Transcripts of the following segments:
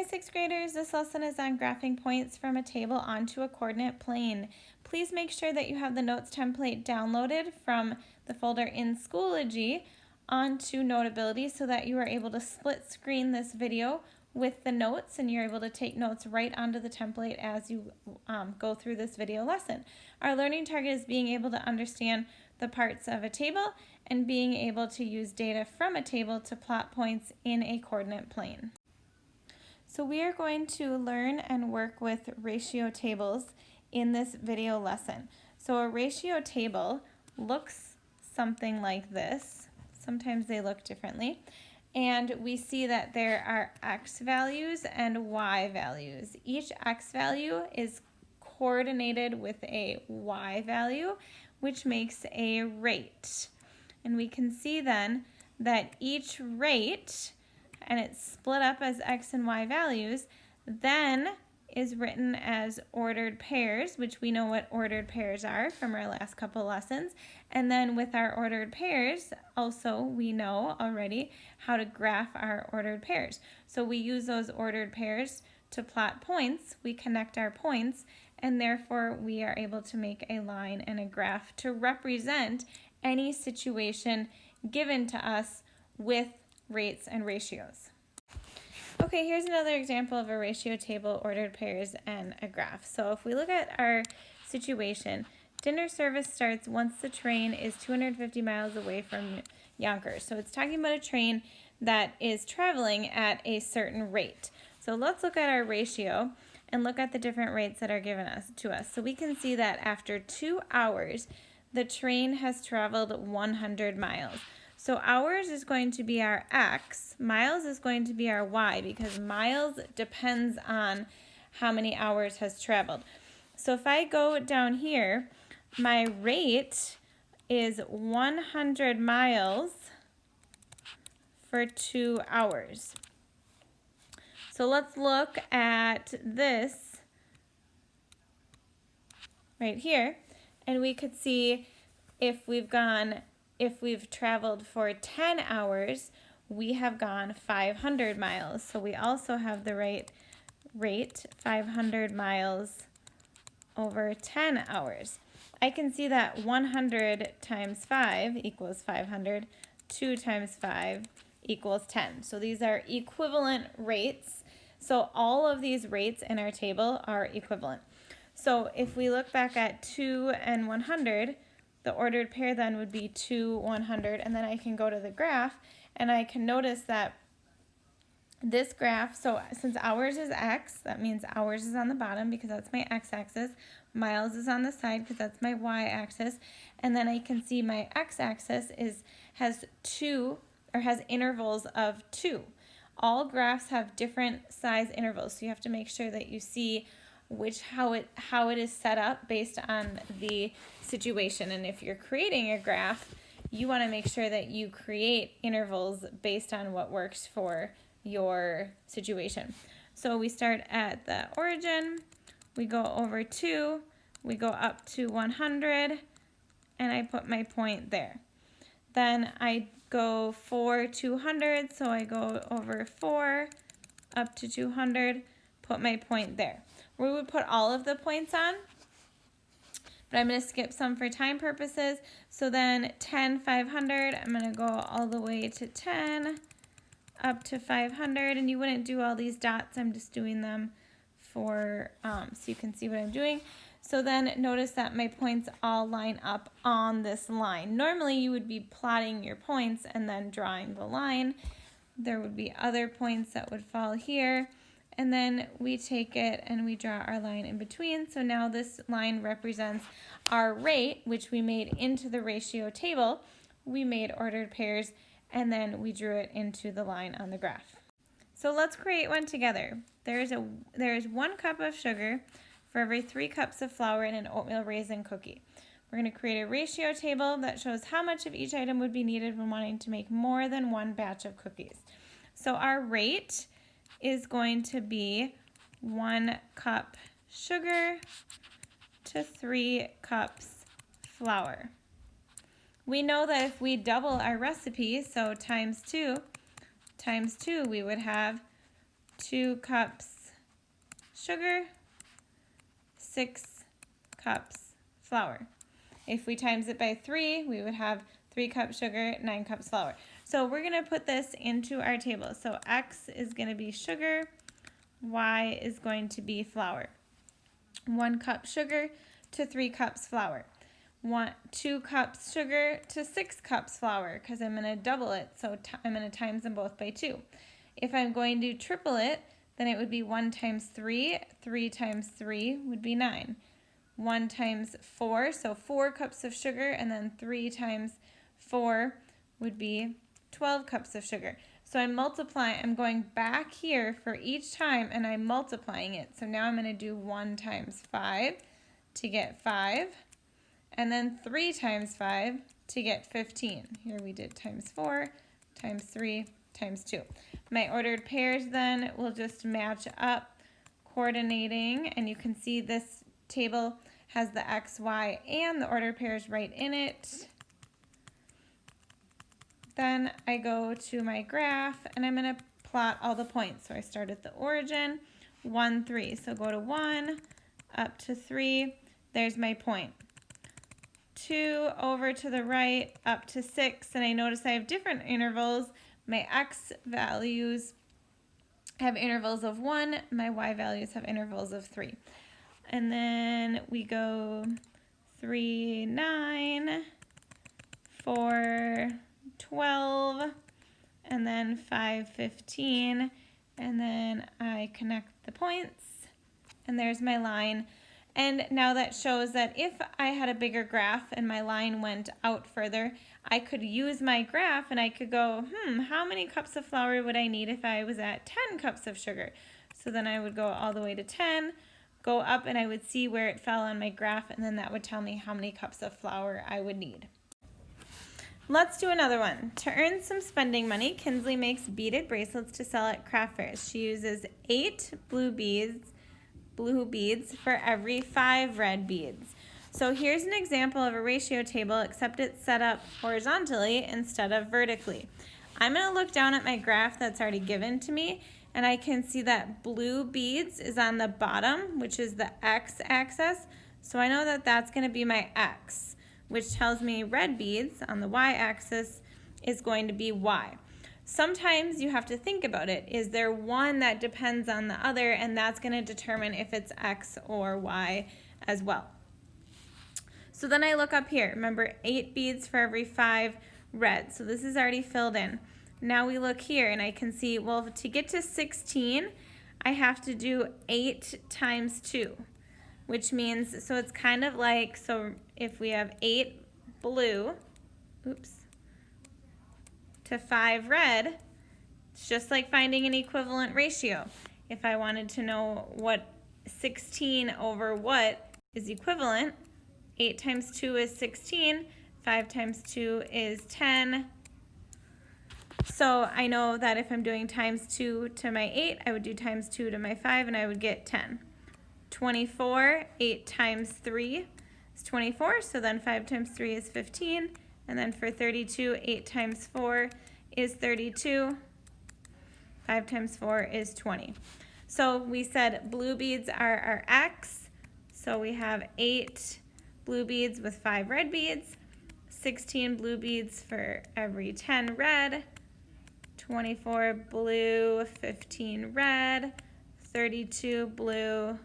sixth graders, this lesson is on graphing points from a table onto a coordinate plane. Please make sure that you have the notes template downloaded from the folder in Schoology onto Notability so that you are able to split screen this video with the notes and you're able to take notes right onto the template as you go through this video lesson. Our learning target is being able to understand the parts of a table and being able to use data from a table to plot points in a coordinate plane. So we are going to learn and work with ratio tables in this video lesson. So a ratio table looks something like this. Sometimes they look differently. And we see that there are x values and y values. Each x value is coordinated with a y value, which makes a rate. And we can see then that each rate, and it's split up as x and y values, then is written as ordered pairs, which we know what ordered pairs are from our last couple lessons. And then with our ordered pairs, also we know already how to graph our ordered pairs. So we use those ordered pairs to plot points. We connect our points, and therefore we are able to make a line and a graph to represent any situation given to us with rates and ratios. Okay, here's another example of a ratio table, ordered pairs, and a graph. So if we look at our situation, dinner service starts once the train is 250 miles away from Yonkers. So it's talking about a train that is traveling at a certain rate. So let's look at our ratio and look at the different rates that are given to us. So we can see that after 2 hours, the train has traveled 100 miles. So hours is going to be our x, miles is going to be our y, because miles depends on how many hours has traveled. So if I go down here, my rate is 100 miles for 2 hours. So let's look at this right here, and we could see if we've traveled for 10 hours, we have gone 500 miles. So we also have the rate 500 miles over 10 hours. I can see that 100 times 5 equals 500, 2 times 5 equals 10. So these are equivalent rates. So all of these rates in our table are equivalent. So if we look back at 2 and 100, the ordered pair then would be 2, 100, and then I can go to the graph and I can notice that this graph, so since hours is x, that means hours is on the bottom because that's my x-axis, miles is on the side because that's my y-axis, and then I can see my x-axis has intervals of 2. All graphs have different size intervals, so you have to make sure that you see how it is set up based on the situation. And if you're creating a graph, you want to make sure that you create intervals based on what works for your situation. So we start at the origin, we go over 2, we go up to 100, and I put my point there. Then I go for 200, so I go over 4, up to 200, put my point there. We would put all of the points on, but I'm going to skip some for time purposes. So then 10, 500, I'm going to go all the way to 10, up to 500, and you wouldn't do all these dots. I'm just doing them for so you can see what I'm doing. So then notice that my points all line up on this line. Normally you would be plotting your points and then drawing the line. There would be other points that would fall here. And then we take it and we draw our line in between. So now this line represents our rate, which we made into the ratio table. We made ordered pairs, and then we drew it into the line on the graph. So let's create one together. There is 1 cup of sugar for every 3 cups of flour in an oatmeal raisin cookie. We're going to create a ratio table that shows how much of each item would be needed when wanting to make more than 1 batch of cookies. So our rate is going to be 1 cup sugar to 3 cups flour. We know that if we double our recipe, so times 2, we would have 2 cups sugar, 6 cups flour. If we times it by 3, we would have 3 cups sugar, 9 cups flour. So we're going to put this into our table. So X is going to be sugar, Y is going to be flour. 1 cup sugar to 3 cups flour. 2 cups sugar to 6 cups flour, because I'm going to double it, so I'm going to times them both by 2. If I'm going to triple it, then it would be 1 times 3. 3 times 3 would be 9. 1 times 4, so 4 cups of sugar, and then 3 times 4 would be 12 cups of sugar. So I'm going back here for each time, and I'm multiplying it. So now I'm going to do 1 times 5 to get 5. And then 3 times 5 to get 15. Here we did times 4, times 3, times 2. My ordered pairs then will just match up, coordinating, and you can see this table has the X, Y, and the ordered pairs right in it. Then I go to my graph, and I'm going to plot all the points. So I start at the origin, 1, 3. So go to 1, up to 3. There's my point. 2 over to the right, up to 6, and I notice I have different intervals. My X values have intervals of 1, my Y values have intervals of 3. And then we go 3, 9, 4, 12, and then 5, 15, and then I connect the points, and there's my line. And now that shows that if I had a bigger graph and my line went out further, I could use my graph and I could go, how many cups of flour would I need if I was at 10 cups of sugar? So then I would go all the way to 10, go up, and I would see where it fell on my graph, and then that would tell me how many cups of flour I would need. Let's do another one. To earn some spending money, Kinsley makes beaded bracelets to sell at craft fairs. She uses 8 blue beads for every 5 red beads. So here's an example of a ratio table, except it's set up horizontally instead of vertically. I'm going to look down at my graph that's already given to me, and I can see that blue beads is on the bottom, which is the x-axis. So I know that that's going to be my x, which tells me red beads on the y-axis is going to be y. Sometimes you have to think about it. Is there one that depends on the other, and that's going to determine if it's X or Y as well. So then I look up here. Remember, 8 beads for every 5 red. So this is already filled in. Now we look here, and I can see, well, to get to 16, I have to do 8 times 2, which means, so it's kind of like, so if we have 8 blue, to 5 red, it's just like finding an equivalent ratio. If I wanted to know what 16 over what is equivalent, 8 times 2 is 16, 5 times 2 is 10. So I know that if I'm doing times 2 to my 8, I would do times 2 to my 5, and I would get 10. 24, 8 times 3 is 24, so then 5 times 3 is 15. And then for 32, 8 times 4 is 32. 5 times 4 is 20. So we said blue beads are our X. So we have 8 blue beads with 5 red beads, 16 blue beads for every 10 red, 24 blue, 15 red, 32 blue,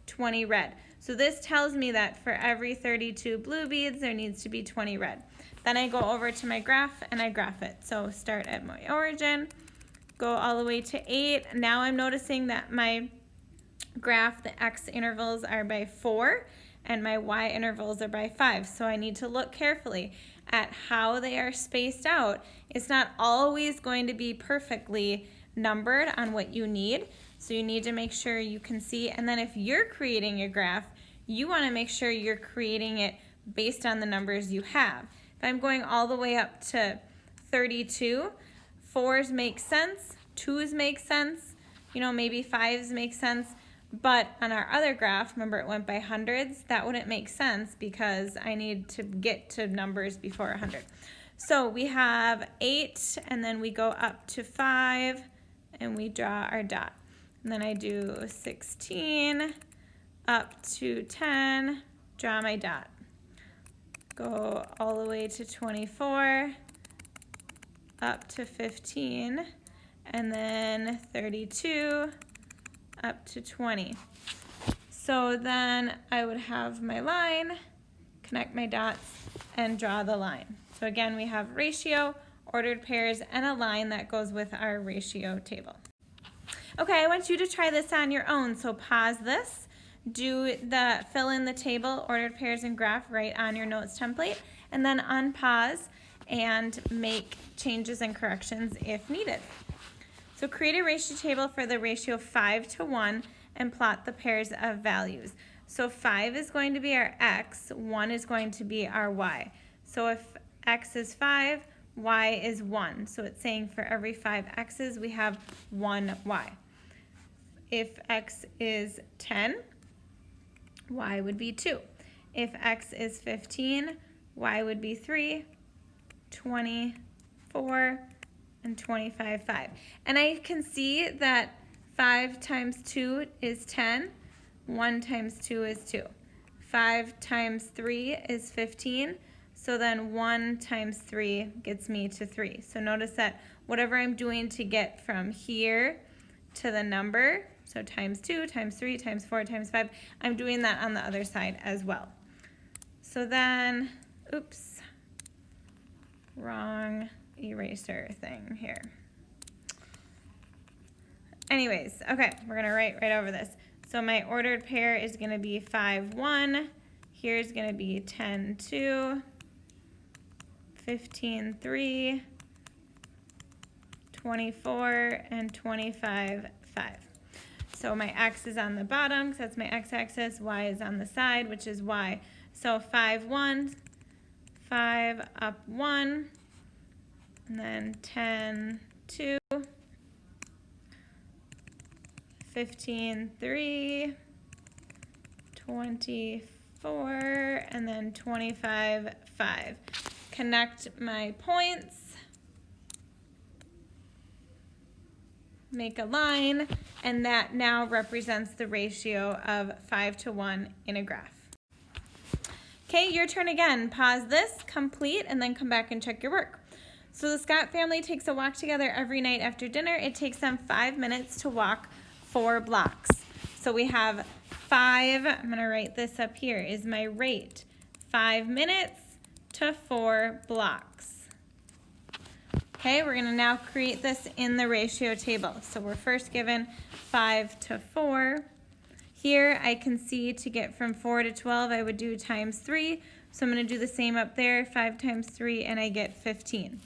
20 red. So this tells me that for every 32 blue beads, there needs to be 20 red. Then I go over to my graph and I graph it. So start at my origin, go all the way to 8. Now I'm noticing that my graph, the X intervals are by 4 and my Y intervals are by 5. So I need to look carefully at how they are spaced out. It's not always going to be perfectly numbered on what you need. So you need to make sure you can see, and then if you're creating your graph, you want to make sure you're creating it based on the numbers you have. If I'm going all the way up to 32, 4s make sense, 2s make sense, maybe 5s make sense, but on our other graph, remember it went by hundreds, that wouldn't make sense because I need to get to numbers before 100. So we have 8, and then we go up to 5, and we draw our dot. And then I do 16 up to 10, draw my dot. Go all the way to 24, up to 15, and then 32, up to 20. So then I would have my line, connect my dots, and draw the line. So again, we have ratio, ordered pairs, and a line that goes with our ratio table. Okay, I want you to try this on your own. So pause this, fill in the table, ordered pairs, and graph right on your notes template, and then unpause and make changes and corrections if needed. So create a ratio table for the ratio 5 to 1 and plot the pairs of values. So 5 is going to be our x, 1 is going to be our y. So if x is 5, y is 1. So it's saying for every 5 x's, we have 1 y. If x is 10, y would be 2. If x is 15, y would be 3, 20, 4, and 25, 5. And I can see that 5 times 2 is 10, 1 times 2 is 2. 5 times 3 is 15, so then 1 times 3 gets me to 3. So notice that whatever I'm doing to get from here to the number, so times 2, times 3, times 4, times 5, I'm doing that on the other side as well. So then, oops, wrong eraser thing here. Anyways, okay, we're gonna write right over this. So my ordered pair is gonna be 5, 1. Here's gonna be 10, 2, 15, 3, 24, and 25, 5. So my x is on the bottom, because that's my x-axis. Y is on the side, which is y. So 5, 1, 5 up 1, and then 10, 2, 15, 3, 24, and then 25, 5. Connect my points, make a line, and that now represents the ratio of 5 to 1 in a graph. Okay, your turn again. Pause this, complete, and then come back and check your work. So the Scott family takes a walk together every night after dinner. It takes them 5 minutes to walk 4 blocks. So we have 5, I'm gonna write this up here, is my rate. 5 minutes to 4 blocks. Okay, we're gonna now create this in the ratio table. So we're first given 5 to 4. Here I can see to get from 4 to 12, I would do times 3. So I'm gonna do the same up there, 5 times 3, and I get 15.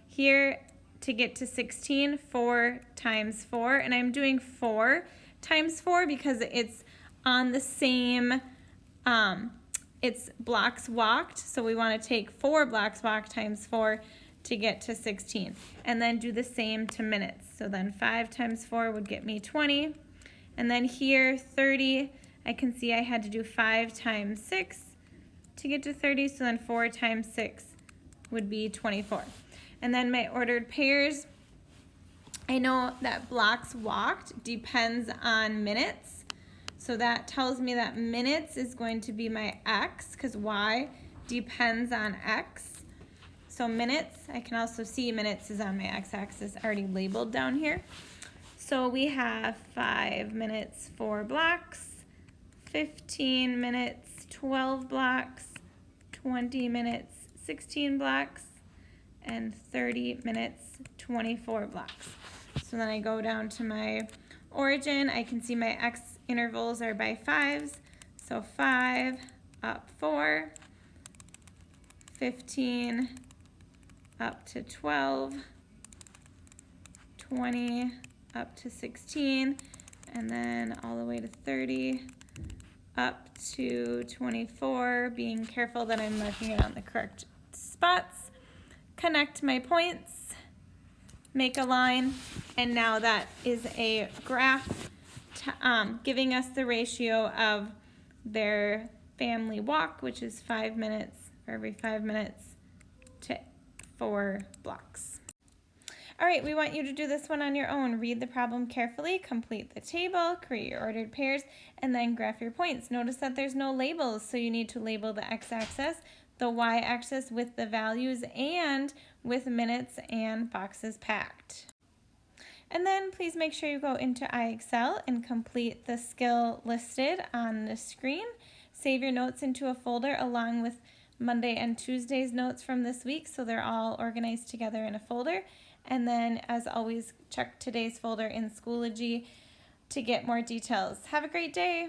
Here, to get to 16, 4 times 4, and I'm doing 4 times 4 because it's on the same, it's blocks walked, so we want to take 4 blocks walked times 4 to get to 16, and then do the same to minutes. So then 5 times 4 would get me 20, and then here 30, I can see I had to do 5 times 6 to get to 30, so then 4 times 6 would be 24. And then my ordered pairs, I know that blocks walked depends on minutes. So that tells me that minutes is going to be my x, because y depends on x. So minutes, I can also see minutes is on my x-axis already labeled down here. So we have 5 minutes, 4 blocks, 15 minutes, 12 blocks, 20 minutes, 16 blocks, and 30 minutes, 24 blocks. So then I go down to my origin. I can see my x intervals are by 5s. So 5 up 4, 15 up to 12, 20 up to 16, and then all the way to 30 up to 24, being careful that I'm marking it on the correct spots. Connect my points, make a line, and now that is a graph giving us the ratio of their family walk, which is 5 minutes for every 5 minutes to 4 blocks. All right, we want you to do this one on your own. Read the problem carefully, complete the table, create your ordered pairs, and then graph your points. Notice that there's no labels, so you need to label the x-axis, the y-axis with the values and with minutes and boxes packed. And then please make sure you go into iExcel and complete the skill listed on the screen. Save your notes into a folder along with Monday and Tuesday's notes from this week so they're all organized together in a folder. And then, as always, check today's folder in Schoology to get more details. Have a great day!